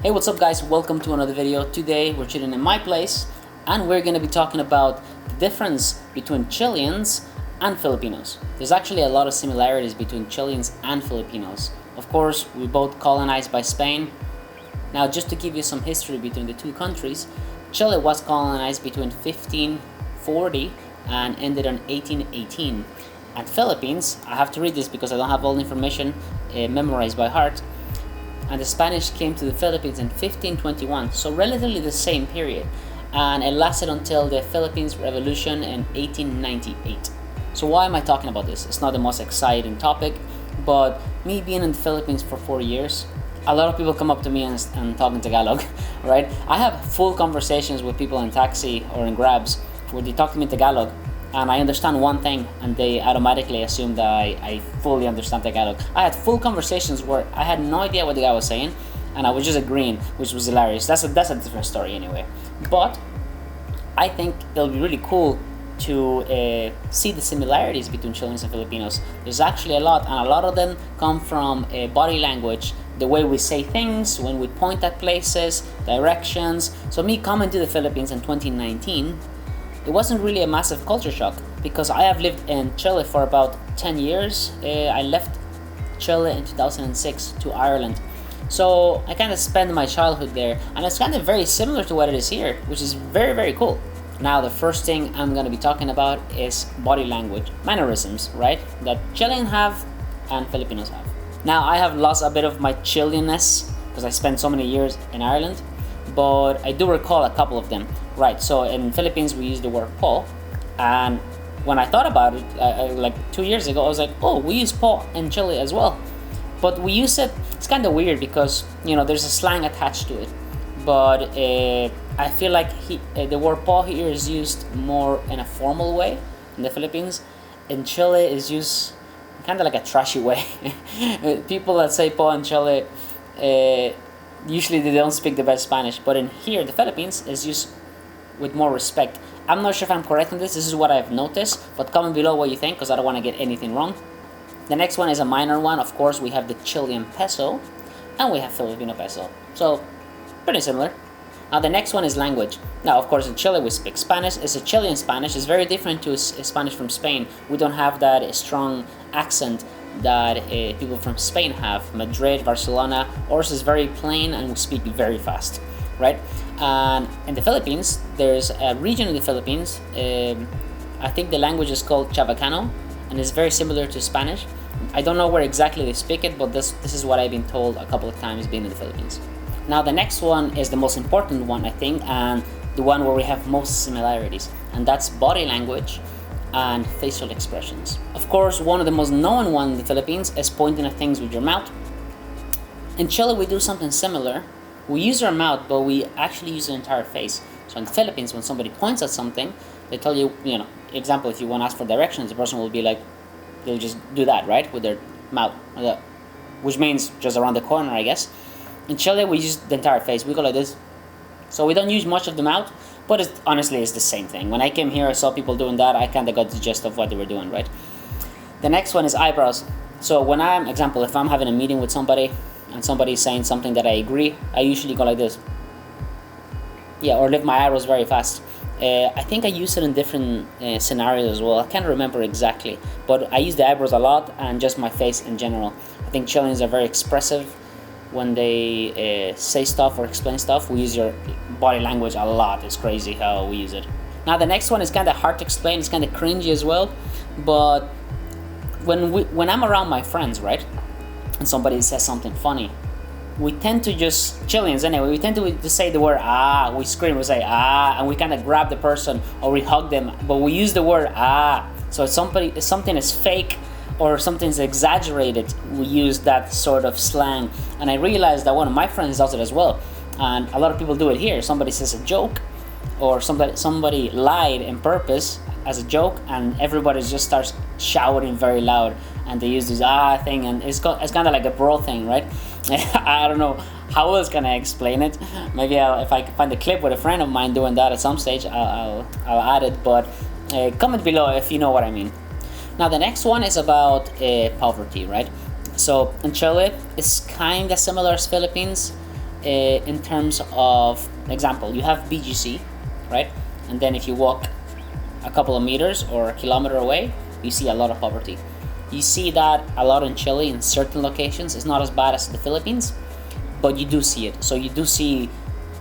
Hey, what's up guys? Welcome to another video. Today we're chilling in my place and we're gonna be talking about the difference between Chileans and Filipinos. There's actually a lot of similarities between Chileans and Filipinos. Of course, we both colonized by Spain. Now, just to give you some history between the two countries, Chile was colonized between 1540 and ended on 1818. And Philippines, I have to read this because I don't have all the information memorized by heart, and the Spanish came to the Philippines in 1521, so relatively the same period, and it lasted until the Philippines Revolution in 1898. So why am I talking about this? It's not the most exciting topic, but me being in the Philippines for 4 years, a lot of people come up to me and talk in Tagalog, right? I have full conversations with people in taxi or in Grabs where they talk to me in Tagalog, and I understand one thing and they automatically assume that I fully understand Tagalog. I had full conversations where I had no idea what the guy was saying and I was just agreeing, which was hilarious. That's a different story anyway. But I think it'll be really cool to see the similarities between Chileans and Filipinos. There's actually a lot, and a lot of them come from body language, the way we say things, when we point at places, directions. So me coming to the Philippines in 2019, it wasn't really a massive culture shock because I have lived in Chile for about 10 years. I left Chile in 2006 to Ireland. So I kind of spent my childhood there, and it's kind of very similar to what it is here, which is very, very cool. Now, the first thing I'm going to be talking about is body language, mannerisms, right? That Chileans have and Filipinos have. Now, I have lost a bit of my Chileanness because I spent so many years in Ireland, but I do recall a couple of them. Right, so in Philippines we use the word po, and when I thought about it, like 2 years ago, I was like, oh, we use po in Chile as well. But we use it, it's kind of weird because, you know, there's a slang attached to it. But I feel like the word po here is used more in a formal way in the Philippines. In Chile is used kind of like a trashy way. People that say po in Chile, usually they don't speak the best Spanish, but in here, the Philippines, is used with more respect. I'm not sure if I'm correct on this is what I've noticed, but comment below what you think because I don't want to get anything wrong. The next one is a minor one. Of course, we have the Chilean peso and we have Filipino peso, so pretty similar. Now the next one is language. Now, of course, in Chile we speak Spanish. It's a Chilean Spanish. It's very different to Spanish from Spain. We don't have that strong accent that people from Spain have. Madrid, Barcelona, ours is very plain and we speak very fast, right? And in the Philippines, there's a region in the Philippines, I think the language is called Chavacano, and it's very similar to Spanish. I don't know where exactly they speak it, but this is what I've been told a couple of times being in the Philippines. Now the next one is the most important one, I think, and the one where we have most similarities, and that's body language and facial expressions. Of course, one of the most known ones in the Philippines is pointing at things with your mouth. In Chile, we do something similar. We use our mouth, but we actually use the entire face. So in the Philippines, when somebody points at something, they tell you, example, if you want to ask for directions, the person will be like, they'll just do that, right, with their mouth, which means just around the corner, I guess. In Chile, we use the entire face. We go like this. So we don't use much of the mouth, but honestly, it's the same thing. When I came here, I saw people doing that. I kind of got the gist of what they were doing, right? The next one is eyebrows. So when if I'm having a meeting with somebody, and somebody is saying something that I agree, I usually go like this. Yeah, or lift my eyebrows very fast. I think I use it in different scenarios as well. I can't remember exactly, but I use the eyebrows a lot and just my face in general. I think Chileans are very expressive when they say stuff or explain stuff. We use your body language a lot. It's crazy how we use it. Now the next one is kind of hard to explain. It's kind of cringy as well, but when I'm around my friends, right, and somebody says something funny, we tend to just, Chileans anyway, we tend to just say the word ah, we scream, we say ah, and we kind of grab the person or we hug them, but we use the word ah. So if something is fake or something's exaggerated, we use that sort of slang. And I realized that one of my friends does it as well, and a lot of people do it here. Somebody says a joke or somebody lied in purpose as a joke, and everybody just starts shouting very loud, and they use this ah thing, and it's kind of like a bro thing, right? I don't know how else can I explain it. Maybe if I find a clip with a friend of mine doing that at some stage, I'll add it, but comment below if you know what I mean. Now the next one is about poverty, right? So in Chile, it's kind of similar as Philippines. in terms of example. You have BGC, right? And then if you walk a couple of meters or a kilometer away, you see a lot of poverty. You see that a lot in Chile in certain locations. It's not as bad as the Philippines, but you do see it. So you do see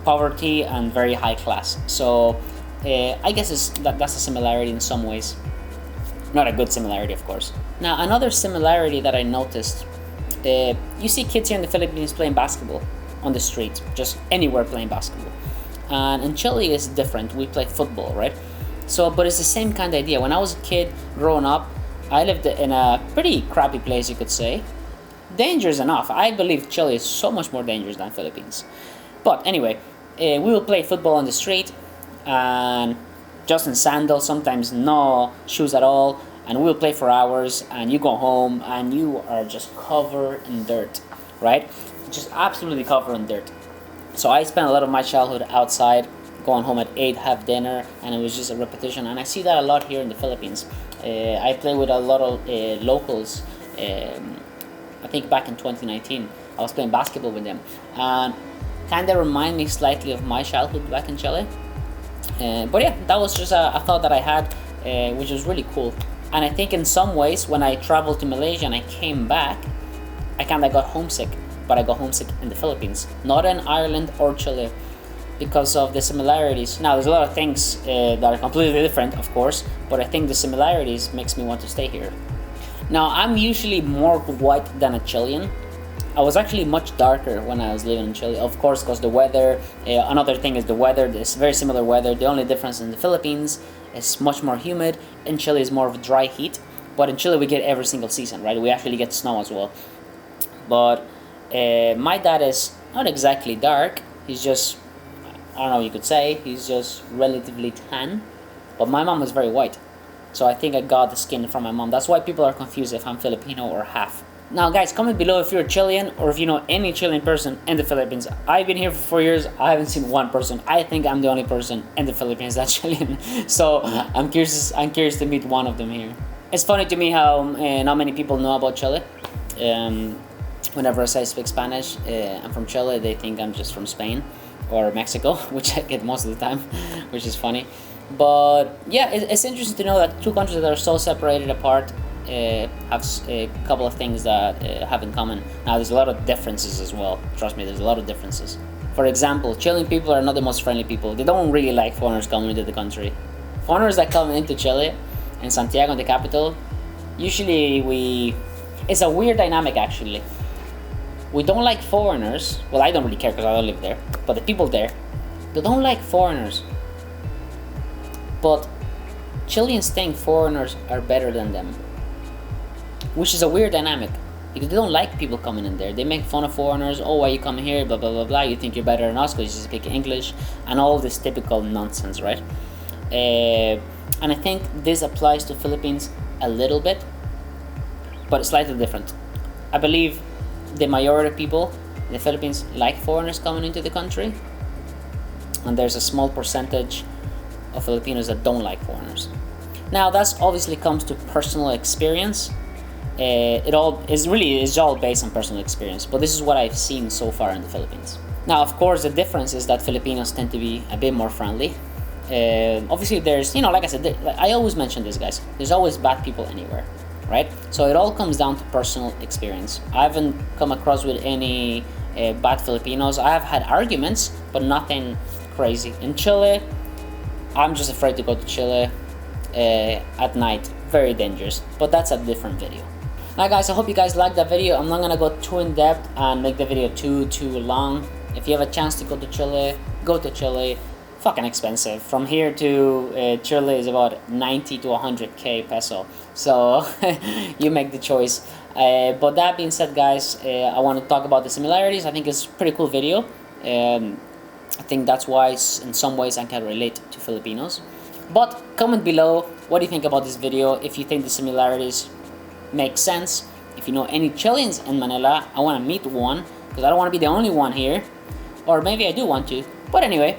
poverty and very high class. So I guess that's a similarity in some ways. Not a good similarity, of course. Now, another similarity that I noticed, you see kids here in the Philippines playing basketball on the street, just anywhere playing basketball. And in Chile, it's different. We play football, right? So, but it's the same kind of idea. When I was a kid growing up, I lived in a pretty crappy place, you could say. Dangerous enough. I believe Chile is so much more dangerous than Philippines. But anyway, we will play football on the street, and just in sandals, sometimes no shoes at all, and we'll play for hours, and you go home and you are just covered in dirt, right? Just absolutely covered in dirt. So I spent a lot of my childhood outside, going home at 8, have dinner, and it was just a repetition. And I see that a lot here in the Philippines. I play with a lot of locals. I think back in 2019, I was playing basketball with them, and kind of remind me slightly of my childhood back in Chile. But yeah, that was just a thought that I had, which was really cool. And I think in some ways, when I traveled to Malaysia and I came back, I kind of got homesick. But I got homesick in the Philippines, not in Ireland or Chile, because of the similarities. Now, there's a lot of things that are completely different, of course, but I think the similarities makes me want to stay here. Now, I'm usually more white than a Chilean. I was actually much darker when I was living in Chile, of course, because the weather. Another thing is the weather. It's very similar weather. The only difference in the Philippines is much more humid. In Chile, is more of a dry heat. But in Chile, we get every single season, right? We actually get snow as well. But my dad is not exactly dark. He's just, I don't know, you could say, he's just relatively tan. But my mom is very white. So I think I got the skin from my mom. That's why people are confused if I'm Filipino or half. Now guys, comment below if you're Chilean or if you know any Chilean person in the Philippines. I've been here for 4 years. I haven't seen one person. I think I'm the only person in the Philippines that's Chilean. So I'm curious to meet one of them here. It's funny to me how not many people know about Chile. Whenever I say I speak Spanish, I'm from Chile, they think I'm just from Spain or Mexico, which I get most of the time, which is funny. But yeah, it's interesting to know that two countries that are so separated apart have a couple of things that have in common. Now, there's a lot of differences as well. Trust me, there's a lot of differences. For example, Chilean people are not the most friendly people. They don't really like foreigners coming into the country. Foreigners that come into Chile, in Santiago, the capital, usually it's a weird dynamic actually. We don't like foreigners. Well, I don't really care because I don't live there. But the people there, they don't like foreigners. But Chileans think foreigners are better than them, which is a weird dynamic because they don't like people coming in there. They make fun of foreigners. Oh, why you coming here? Blah blah blah blah. You think you're better than us because you speak English and all this typical nonsense, right? And I think this applies to Philippines a little bit, but it's slightly different. I believe the majority of people in the Philippines like foreigners coming into the country, and there's a small percentage of Filipinos that don't like foreigners. Now, that's obviously comes to personal experience. It's all based on personal experience, but this is what I've seen so far in the Philippines. Now, of course, the difference is that Filipinos tend to be a bit more friendly. Obviously, there's, like I said, I always mention this, guys. There's always bad people anywhere, right? So it all comes down to personal experience. I haven't come across with any bad Filipinos. I have had arguments, but nothing crazy. In Chile, I'm just afraid to go to Chile at night. Very dangerous, but that's a different video. Now guys, I hope you guys liked that video. I'm not gonna go too in depth and make the video too long. If you have a chance to go to Chile, go to Chile. Fucking expensive. From here to Chile is about 90 to 100k peso. So you make the choice. But that being said, guys, I want to talk about the similarities. I think it's a pretty cool video. I think that's why in some ways I can relate to Filipinos. But comment below what do you think about this video. If you think the similarities make sense. If you know any Chileans in Manila, I want to meet one because I don't want to be the only one here. Or maybe I do want to. But anyway,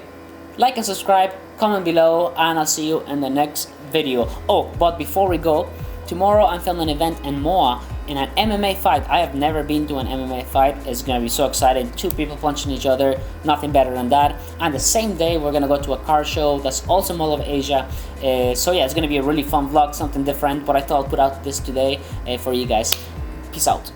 like and subscribe, comment below, and I'll see you in the next video. Oh, but before we go, tomorrow I'm filming an event in Moa in an MMA fight. I have never been to an MMA fight. It's gonna be so exciting. Two people punching each other, nothing better than that. And the same day, we're gonna go to a car show that's also Mall of Asia. So yeah, it's gonna be a really fun vlog, something different, but I thought I'll put out this today for you guys. Peace out.